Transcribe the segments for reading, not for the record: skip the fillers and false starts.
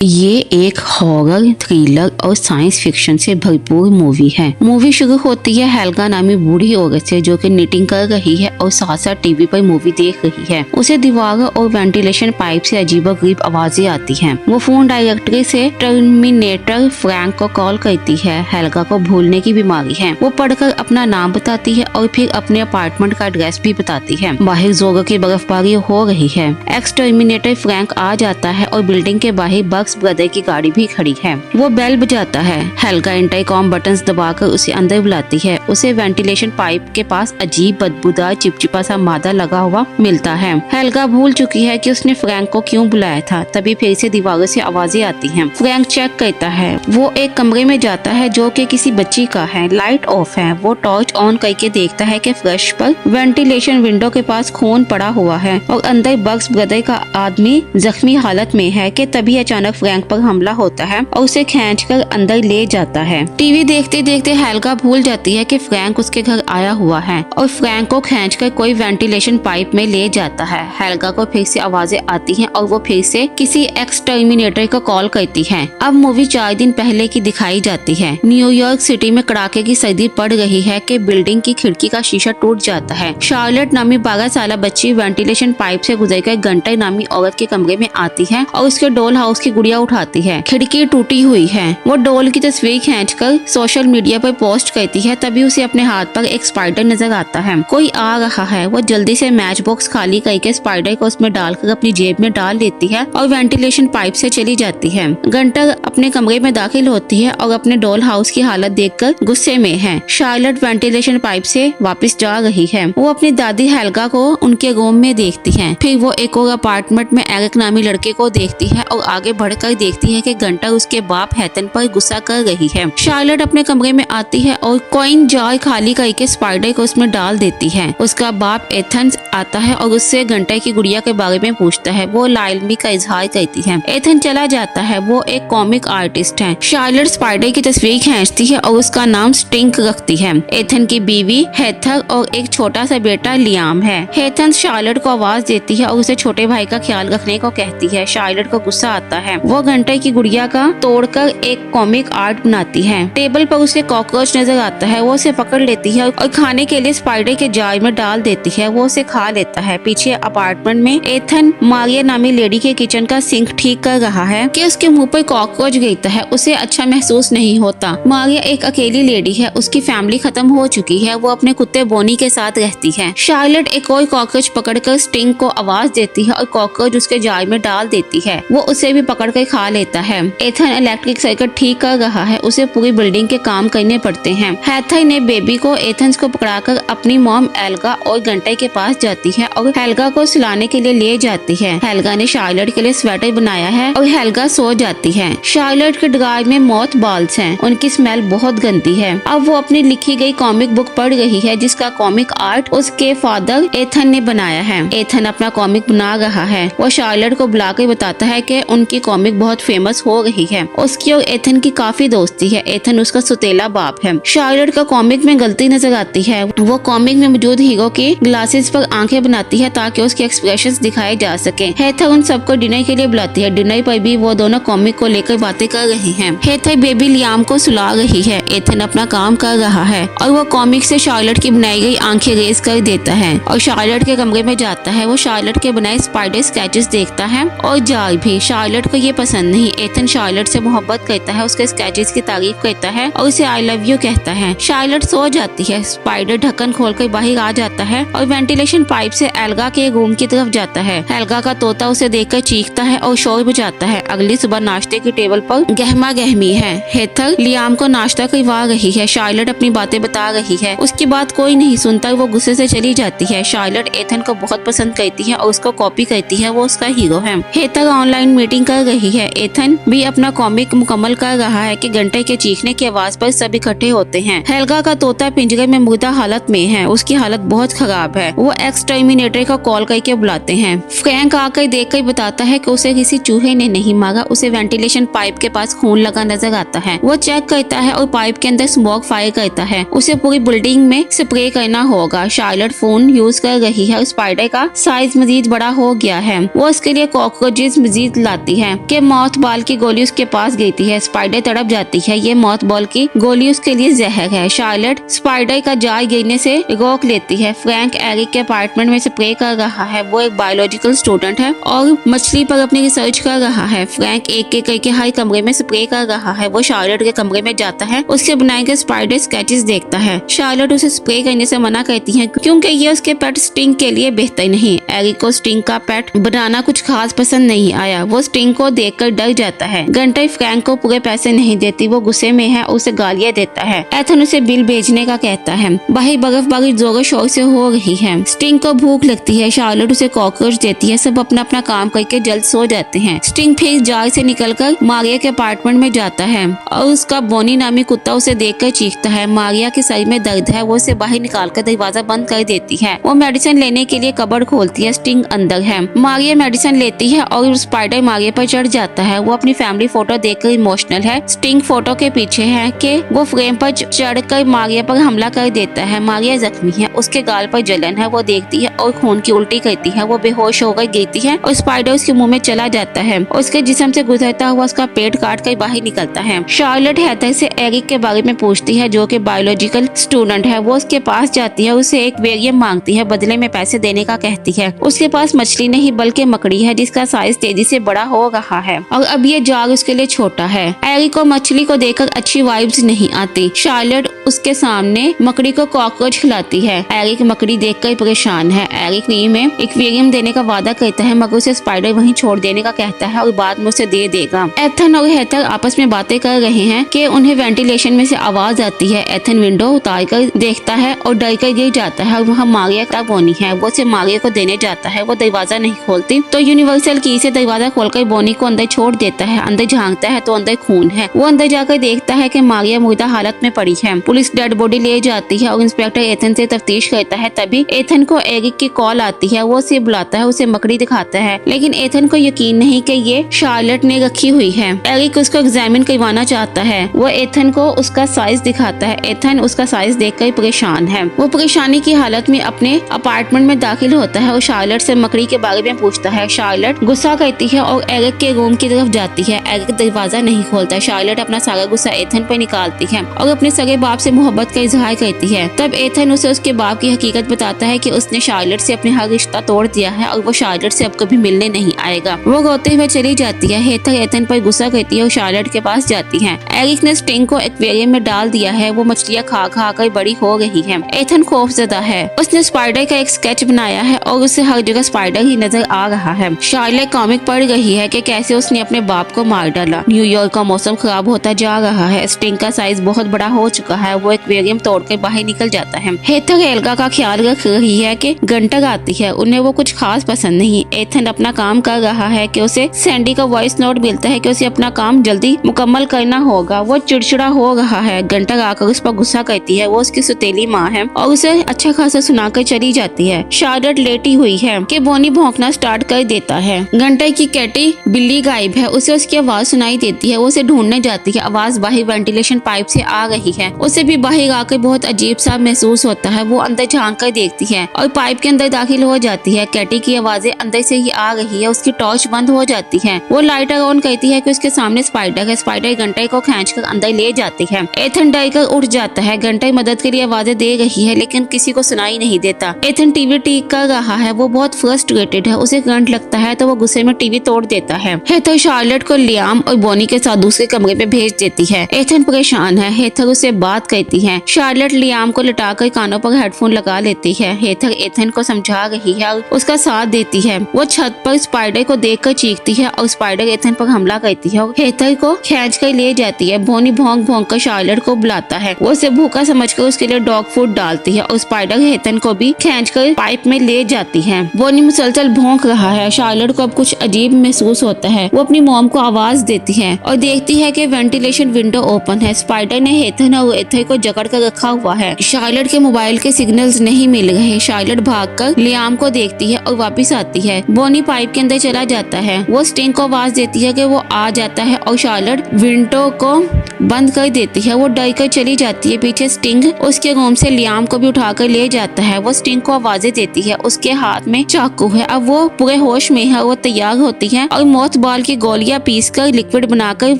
ये एक horror thriller और साइंस फिक्शन से भरपूर मूवी है। मूवी शुरू होती है हेल्गा नामी बूढ़ी औरत से जो कि निटिंग कर रही है और साथ साथ टीवी पर मूवी देख रही है। उसे दीवारों और वेंटिलेशन पाइप से अजीबोगरीब आवाजें आती हैं। वो फोन डायरेक्टरी से टर्मिनेटर फ्रैंक को कॉल करती है। हेल्गा को भूलने की बीमारी है। वो पढ़कर अपना नाम बताती है और फिर अपने अपार्टमेंट का एड्रेस भी बताती है। बाहर जोरों की बर्फबारी हो रही है। एक्स टर्मिनेटर फ्रैंक आ जाता है और बिल्डिंग के बाहर बग्स ब्रदर की गाड़ी भी खड़ी है। वो बेल बजाता है। हेल्गा इंटरकॉम बटन्स दबाकर उसे अंदर बुलाती है। उसे वेंटिलेशन पाइप के पास अजीब बदबूदार चिपचिपा सा मादा लगा हुआ मिलता है। हेल्गा भूल चुकी है कि उसने फ्रैंक को क्यों बुलाया था। तभी फिर से दीवारों से आवाजें आती हैं। फ्रैंक चेक करता है। वो एक कमरे में जाता है जो कि किसी बच्ची का है। लाइट ऑफ है। वो टॉर्च ऑन करके देखता है कि फर्श पर वेंटिलेशन विंडो के पास खून पड़ा हुआ है और अंदर बग्स ब्रदर का आदमी जख्मी हालत में है कि तभी अचानक फ्रैंक पर हमला होता है और उसे खींचकर अंदर ले जाता है। टीवी देखते देखते हेल्गा भूल जाती है कि फ्रैंक उसके घर आया हुआ है और फ्रैंक को खींचकर कोई वेंटिलेशन पाइप में ले जाता है। हेल्गा को फिर से आवाजें आती हैं और वो फिर से किसी एक्स टर्मिनेटर को कॉल करती है। अब मूवी 4 दिन पहले की दिखाई जाती है। न्यूयॉर्क सिटी में कड़ाके की सर्दी पड़ रही है कि बिल्डिंग की खिड़की का शीशा टूट जाता है। शार्लेट नामी 12 साल बच्ची वेंटिलेशन पाइप से गुजरकर गंटर नामी औरत के कमरे में आती है और उसके डॉल हाउस की गुड़िया उठाती है। खिड़की टूटी हुई है। वो डॉल की तस्वीर खींचकर सोशल मीडिया पर पोस्ट करती है। तभी उसे अपने हाथ पर एक स्पाइडर नजर आता है। कोई आ रहा है। वो जल्दी से मैच बॉक्स खाली करके स्पाइडर को उसमें डालकर अपनी जेब में डाल लेती है और वेंटिलेशन पाइप से चली जाती है। गंटर अपने कमरे में दाखिल होती है और अपने डॉल हाउस की हालत देखकर गुस्से में है। शार्लेट वेंटिलेशन पाइप से वापस जा रही है। वो अपनी दादी हेल्गा को उनके रूम में देखती है। फिर वो एक और अपार्टमेंट में एरिक नामी लड़के को देखती है और आगे बढ़कर देखती है कि गंटर उसके बाप हैतन पर गुस्सा कर रही है। शार्लेट अपने कमरे में आती है और कॉइन जार खाली करके स्पाइडर को उसमें डाल देती है। उसका बाप एथन आता है और उससे गंटर की गुड़िया के बारे में पूछता है। वो लाइलमी का इजहार करती है। एथन चला जाता है। वो एक कॉमिक आर्टिस्ट है। शार्लेट स्पाइडर की तस्वीर खींचती है और उसका नाम स्टिंक रखती है। एथन की बीवी हेथर और एक छोटा सा बेटा लियाम है। हेथन शार्लेट को आवाज देती है और उसे छोटे भाई का ख्याल रखने को कहती है। शार्लेट को गुस्सा आता है। वो गंटर की गुड़िया का तोड़कर एक कॉमिक आर्ट बनाती है। टेबल पर उसे कॉकरोच नजर आता है। वो उसे पकड़ लेती है और खाने के लिए स्पाइडर के जार में डाल देती है। वो उसे खा लेता है। पीछे अपार्टमेंट में एथन मारिया नामी लेडी के किचन का सिंक ठीक कर रहा है कि उसके मुंह पर कॉकरोच गिरता है। उसे अच्छा महसूस नहीं होता। मारिया एक अकेली लेडी है। उसकी फैमिली खत्म हो चुकी है। वो अपने कुत्ते बोनी के साथ रहती है। शार्लेट एक और कॉकरोच पकड़कर स्टिंग को आवाज देती है और कॉकरोच उसके जार में डाल देती है। वो उसे भी पकड़कर खा लेता है। एथन इलेक्ट्रिक सर्किट ठीक कर रहा है। उसे पूरी बिल्डिंग के काम करने पड़ते हैं। हेथर ने बेबी को एथन्स को पकड़ाकर अपनी मॉम एल्गा और गंटर के पास जाती है और हेल्गा को सुलाने के लिए ले जाती है। हेल्गा ने शार्लेट के लिए स्वेटर बनाया है और हेल्गा सो जाती है। शार्लेट के ड्रार में मौत बॉल्स हैं। उनकी स्मेल बहुत गंदी है। अब वो अपनी लिखी गई कॉमिक बुक पढ़ रही है जिसका कॉमिक आर्ट उसके फादर एथन ने बनाया है। एथन अपना कॉमिक बना रहा है। वो शार्लेट को बुलाकर बताता है कि उनकी कॉमिक बहुत फेमस हो रही है। उसकी और एथन की काफी दोस्ती है। एथन उसका सुतेला बाप है। शार्लेट का कॉमिक में गलती नजर आती है। वो कॉमिक में मौजूद हीरो की ग्लासेस पर आंखें बनाती है ताकि उसके एक्सप्रेशंस दिखाए जा सके। हेथर उन सबको डिनर के लिए बुलाती है। डिनर पर भी वो दोनों कॉमिक को लेकर बातें कर रही हैं। हेथर बेबी लियाम को सुला रही है। एथन अपना काम कर रहा है और वो कॉमिक से शार्लेट की बनाई गई आंखें रेज कर देता है और शार्लेट के कमरे में जाता है। वो शार्लेट के बनाए स्पाइडर स्केचेस देखता है और जार भी। शार्लेट को ये पसंद नहीं। एथन शार्लेट से मोहब्बत करता है। उसके स्केचेस की तारीफ करता है और उसे आई लव यू कहता है। शार्लेट सो जाती है। स्पाइडर ढक्कन खोलकर बाहर आ जाता है और वेंटिलेशन पाइप से एल्गा के रूम की तरफ जाता है। एल्गा का तोता उसे देखकर चीखता है और शोर बजाता है। अगली सुबह नाश्ते की टेबल पर गहमा गहमी है। हेथर लियाम को नाश्ता करवा रही है। शार्लेट अपनी बातें बता रही है। उसकी बात कोई नहीं सुनता। वो गुस्से से चली जाती है। शार्लेट एथन को बहुत पसंद करती है और उसको कॉपी करती है। वो उसका हीरो है। हेथर ऑनलाइन मीटिंग कर रही है। एथन भी अपना कॉमिक मुकम्मल कर रहा है कि घंटे के चीखने की आवाज पर सब इकट्ठे होते हैं। हेल्गा का तोता पिंजरे में मुर्दा हालत में है। उसकी हालत बहुत खराब है। वो एक्स टर्मिनेटर को कॉल करके बुलाते हैं। फ्रैंक आकर देखकर बताता है कि उसे किसी चूहे ने नहीं मारा। उसे वेंटिलेशन पाइप के पास खून लगा नजर आता है। वो चेक करता है और पाइप के अंदर स्मोक फायर करता है। उसे पूरी बिल्डिंग में स्प्रे करना होगा। शार्लेट फोन यूज कर रही है और स्पाइडर का साइज मजीद बड़ा हो गया है। वो उसके लिए कॉकरोचेस मजीद लाती है। कि मौत बॉल की गोली उसके पास गिरती है। स्पाइडर तड़प जाती है, ये मौत बॉल की गोली उसके लिए जहर है। शार्लेट स्पाइडर का जाल गिरने से रोक लेती है। फ्रैंक एरिक के अपार्टमेंट में स्प्रे कर रहा है। वो एक बायोलॉजिकल स्टूडेंट है और मछली पर अपनी रिसर्च कर रहा है। फ्रैंक एक एक करके हर कमरे में स्प्रे कर रहा है। वो शार्लेट के कमरे में जाता है, उसके बनाए गए स्पाइडर स्केचेस देखता है। शार्लेट उसे स्प्रे करने से मना करती है क्योंकि ये उसके पेट स्टिंग के लिए बेहतर नहीं। एरिक को स्टिंग का पेट बनाना कुछ खास पसंद नहीं आया। वो स्टिंग को देखकर डर जाता है। घंटा फ्रैंक को पूरे पैसे नहीं देती, वो गुस्से में है, उसे गालियां देता है। एथन उसे बिल भेजने का कहता है। बाहर बर्फबारी जोरों शोर से हो रही है। स्टिंग को भूख लगती है। शार्लेट उसे कॉकरोच देती है। सब अपना अपना काम करके जल्द सो जाते हैं। स्टिंग फिर जार से निकलकर मारिया के अपार्टमेंट में जाता है और उसका बोनी नामी कुत्ता उसे देखकर चीखता है। मारिया के सर में दर्द है, वो उसे बाहर निकालकर दरवाजा बंद कर देती है। वो मेडिसिन लेने के लिए कबर्ड खोलती है। स्टिंग अंदर है। मारिया मेडिसिन लेती है और स्पाइडर मारिया पर चढ़ जाता है। वो अपनी फैमिली फोटो देखकर इमोशनल है। स्टिंग फोटो के पीछे है कि वो फ्रेम पर चढ़कर मारिया पर हमला कर देता है। मारिया जख्मी है, उसके गाल पर जलन है। वो देखती है और खून की उल्टी करती है। वो बेहोश होकर गिरती है और स्पाइडर उसके मुंह में चला जाता है। उसके जिस्म से गुजरता हुआ उसका पेट काट कर बाहर निकलता है। शार्लेट हेथर से एरिक के बारे में पूछती है जो कि बायोलॉजिकल स्टूडेंट है। वो उसके पास जाती है, उसे एक एक्वेरियम मांगती है, बदले में पैसे देने का कहती है। उसके पास मछली नहीं बल्कि मकड़ी है जिसका साइज तेजी से बड़ा हो रहा है और अब ये जार उसके लिए छोटा है। एरिक को मछली को देखकर अच्छी वाइब्स नहीं आती। शार्लेट उसके सामने मकड़ी को कॉकरोच खिलाती है। एरिक मकड़ी देखकर परेशान है। एरिक नी में एक्वेरियम देने का वादा करता है मगर उसे स्पाइडर वहीं छोड़ देने का कहता है और बाद में उसे दे देगा। एथन और हेथर आपस में बातें कर रहे हैं कि उन्हें वेंटिलेशन में से आवाज आती है। एथन विंडो उतार कर देखता है और डर कर गिर जाता है और वहाँ मारिया का बोनी है। वो उसे मारिया को देने जाता है। वो दरवाजा नहीं खोलती तो यूनिवर्सल की से दरवाजा खोलकर बोनी को अंदर छोड़ देता है। अंदर झांकता है तो अंदर खून है। वो अंदर जाकर देखता है कि मारिया मुर्दा हालत में पड़ी है। पुलिस डेड बॉडी ले जाती है और इंस्पेक्टर एथन से तफ्तीश करता है। तभी एथन को एरिक की कॉल आती है। वो उसे बुलाता है, उसे मकड़ी दिखाता है लेकिन एथन को यकीन नहीं कि ये शार्लेट ने रखी हुई है। एरिक उसको एग्जामिन करवाना चाहता है। वो एथन को उसका साइज दिखाता है। एथन उसका साइज देखकर परेशान है। वो परेशानी की हालत में अपने अपार्टमेंट में दाखिल होता है और शार्लेट से मकड़ी के बारे में पूछता है। शार्लेट गुस्सा करती है और एरिक के रूम की तरफ जाती है। एरिक दरवाजा नहीं खोलता। शार्लेट अपना सारा गुस्सा एथन पर निकालती है और अपने सगे बाप से मोहब्बत का इजहार करती है। तब एथन उसे उसके बाप की हकीकत बताता है कि उसने शार्लेट से अपने हर रिश्ता तोड़ दिया है और वो शार्लेट से अब कभी मिलने नहीं आएगा। वो रोते हुए चली जाती है। हेथर एथन पर गुस्सा करती है और शार्लेट के पास जाती है। एरिक ने स्टिंग को एक्वेरियम में डाल दिया है। वो मछलियाँ खा खा कर बड़ी हो रही है। एथन खौफजदा है। उसने स्पाइडर का एक स्केच बनाया है और उसे हर जगह स्पाइडर ही नजर आ रहा है। शार्लेट कॉमिक पढ़ रही है कि कैसे उसने अपने बाप को मार डाला। न्यूयॉर्क का मौसम खराब होता जा रहा है। स्टिंग का साइज बहुत बड़ा हो चुका है। वो एक्वेरियम तोड़कर बाहर निकल जाता है। हेथर एल्गा का ख्याल रख रही है कि घंटा आती है। उन्हें वो कुछ खास पसंद नहीं। एथन अपना काम कर रहा है कि उसे सैंडी का वॉइस नोट मिलता है कि उसे अपना काम जल्दी मुकम्मल करना होगा। वो चिड़चिड़ा हो रहा है। घंटा आकर उस पर गुस्सा करती है। वो उसकी सुतेली माँ है और उसे अच्छा खासा सुनाकर चली जाती है। शार्लेट लेटी हुई है कि बोनी भौंकना स्टार्ट कर देता है। घंटे की कैटी बिल्ली गायब है। उसे उसकी आवाज सुनाई देती है। वो उसे ढूंढने जाती है। आवाज बाहर वेंटिलेशन पाइप से आ रही है। उसे भी बाहर आकर बहुत अजीब सा महसूस होता है। वो अंदर झांक कर देखती है और पाइप के अंदर दाखिल हो जाती है। कैटी की आवाजें अंदर से ही आ रही है। उसकी टॉर्च बंद हो जाती है। वो लाइटर ऑन करती है कि उसके सामने स्पाइडर है। स्पाइडर घंटे को खींचकर अंदर ले जाती है। एथन डर कर उठ जाता है। घंटे मदद के लिए आवाजें दे रही है लेकिन किसी को सुनाई नहीं देता। एथन टीवी ठीक कर रहा है। वो बहुत फ्रस्ट्रेटेड है। उसे करंट लगता है तो वो गुस्से में टीवी तोड़ देता है। हेथर शार्लेट को लियाम और बोनी के साथ दूसरे कमरे में भेज देती है। एथन परेशान है। हेथर उसे बात करती है। शार्लेट लियाम को लटाकर कानों पर हेडफोन लगा लेती है। हेथर एथन को समझा रही है और उसका साथ देती है। वो छत पर स्पाइडर को देखकर चीखती है और स्पाइडर एथन पर हमला करती है और हेथर को खींच कर ले जाती है। बोनी भौंक भौंक कर शार्लेट को बुलाता है। वो उसे भूखा समझकर उसके लिए डॉग फूड डालती है और स्पाइडर हेथन को भी खींचकर पाइप में ले जाती है। बोनी मुसलसल भौंक रहा है। शार्लेट को अब कुछ अजीब महसूस होता है। वो अपनी मॉम को आवाज देती है और देखती है कि वेंटिलेशन विंडो ओपन है। स्पाइडर ने हेथन और एथन हेथर को जकड़ कर रखा हुआ है। शार्लेट के मोबाइल के सिग्नल्स नहीं मिल रहे। शार्लेट भागकर लियाम को देखती है और वापस आती है। बोनी पाइप के अंदर चला जाता है। वो स्टिंग को आवाज देती है कि वो आ जाता है और शार्लेट विंडो को बंद कर देती है। वो डर कर चली जाती है। पीछे स्टिंग उसके रूम से लियाम को भी उठाकर ले जाता है। वो स्टिंग को आवाजें देती है। उसके हाथ में चाकू है। अब वो पूरे होश में है। वो तैयार होती है और मौत बॉल की गोलियां पीसकर लिक्विड बनाकर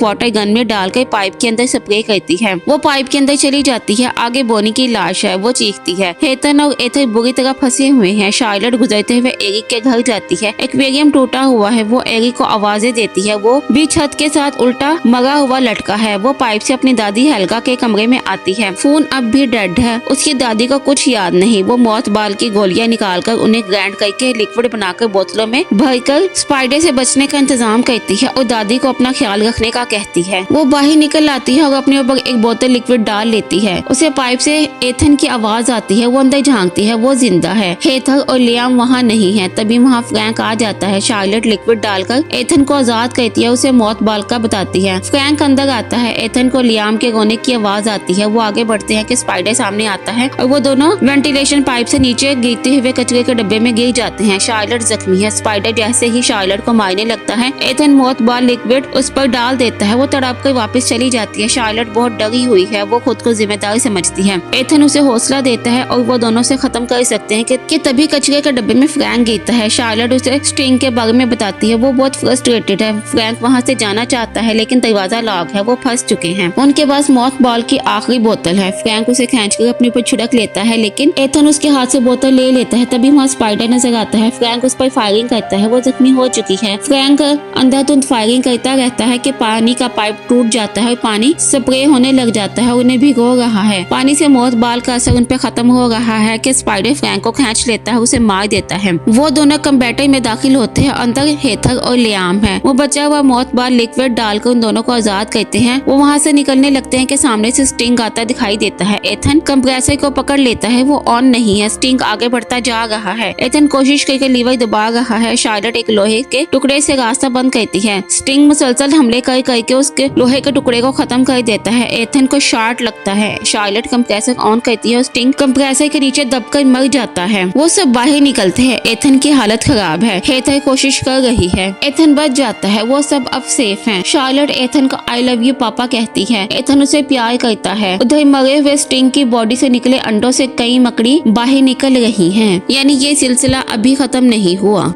वाटर गन में डालकर पाइप के अंदर स्प्रे करती है। वो पाइप के अंदर चली जाती है। आगे बोनी की लाश है। वो चीखती है। हेथन और एथर बुरी तरह फंसे हुए हैं। शार्लेट गुजरते हुए एरिक के घर जाती है। एक्वेरियम टूटा हुआ है। वो एरिक को आवाजें देती है। वो भी छत के साथ उल्टा मरा हुआ लटका है। वो पाइप से अपनी दादी हेल्गा के कमरे में आती है। फोन अब भी डेड है। उसकी दादी को कुछ याद नहीं। वो मौत बाल की गोलियां निकालकर उन्हें ग्राइंड करके लिक्विड बनाकर बोतलों में भरकर स्पाइडर से बचने का इंतजाम करती है और दादी को अपना ख्याल रखने का कहती है। वो बाहर निकल आती है और अपने ऊपर एक बोतल लिक्विड डाल लेती है। उसे पाइप से एथन की आवाज आती है। वो अंदर झांकती है। वो जिंदा है। हेथर और लियाम वहाँ नहीं है। तभी वहाँ फ्रैंक आ जाता है। शार्लेट लिक्विड डालकर एथन को आजाद करती है। उसे मौत बाल का बताती है। फ्रैंक अंदर आता है। एथन को लियाम के रोने की आवाज आती है। वो आगे बढ़ते हैं कि स्पाइडर सामने आता है और वो दोनों वेंटिलेशन पाइप से नीचे गिरते हुए कचरे के डब्बे में गिर जाते हैं। शार्लेट जख्मी है। स्पाइडर जैसे ही शार्लेट को मारने लगता है एथन मौत बाल लिक्विड उस पर डाल देता है। वो तड़प कर वापस चली जाती है। शार्लेट बहुत डरी हुई है। वो खुद को जिम्मेदार समझती है। एथन उसे हौसला देता है और वो दोनों से खत्म कर सकते हैं कि तभी कचरे के डब्बे में फ्रैंक गिरता है। शार्लेट उसे स्टिंग के बारे में बताती है। वो बहुत फ्रस्ट्रेटेड है। फ्रैंक वहाँ से जाना चाहता है लेकिन दरवाजा लॉक है। वो फंस चुके हैं। उनके पास मौत बॉल की आखिरी बोतल है। फ्रैंक उसे खींचकर अपने ऊपर छिड़क लेता है लेकिन एथन उसके हाथ से बोतल ले लेता है। तभी वहाँ स्पाइडर नजर आता है। फ्रैंक उस पर फायरिंग करता है। वो जख्मी हो चुकी है। फ्रैंक अंधाधुंध फायरिंग करता रहता है कि पानी का पाइप टूट जाता है और पानी स्प्रे होने लग जाता है। उन्हें भिगो रहा है। पानी से मौत बाल का असर उन पर खत्म हो रहा है कि स्पाइडर फ्रैंक को खींच लेता है। उसे मार देता है। वो दोनों कंप्यूटर में दाखिल होते हैं। अंदर हेथर और लियाम है। वो बचा हुआ मौत बाल लिक्विड डालकर उन दोनों को आजाद करते हैं। वो वहाँ से निकलने लगते हैं कि सामने से स्टिंग आता दिखाई देता है। एथन कंप्रेसर को पकड़ लेता है। वो ऑन नहीं है। स्टिंग आगे बढ़ता जा रहा है। एथन कोशिश करके लीवर दबा रहा है। शार्लेट एक लोहे के टुकड़े से रास्ता बंद करती है। स्टिंग मुसलसल हमले कर करके उसके लोहे के टुकड़े को खत्म कर देता है। एथन को शॉट लगता है। शार्लेट कंप्रेसर ऑन करती है और स्टिंग कंप्रेसर के नीचे दबकर मर जाता है। वो सब बाहर निकलते हैं। एथन की हालत खराब है। हेथर कोशिश कर रही है। एथन बच जाता है। वो सब अब सेफ हैं। शार्लेट एथन को आई लव यू पापा कहती है। एथन उसे प्यार करता है। उधर मरे हुए स्टिंग की बॉडी से निकले अंडों से कई मकड़ी बाहर निकल रही हैं। यानी ये सिलसिला अभी खत्म नहीं हुआ।